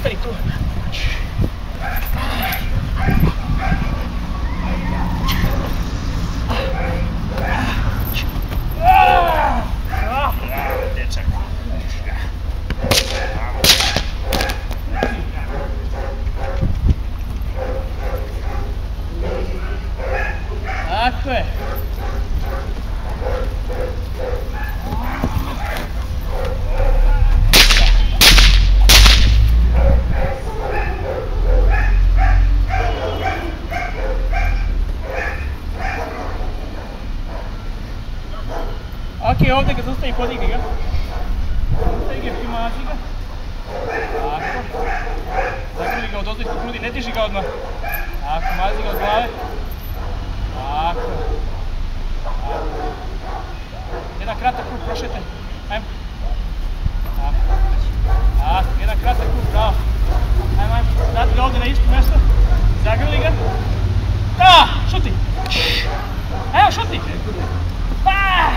ostani tu. Dečak. Tako je. Ok, ovdje ga zaustavi, podigni ga. Zaustavi ga, primaži ga. Tako. Zagrli ga od ozdo ispod grudi, ne diži ga odmah. Tako, mazi ga od glave. Tako. Jedan kratak krug prošetaj. Ajmo. Tako. Tako, jedan kratak krug, bravo. Ajmo, ajmo. Dati ga ovdje na isto mjesto. Zagrli ga. Da, šuti. Evo, šuti. Pa!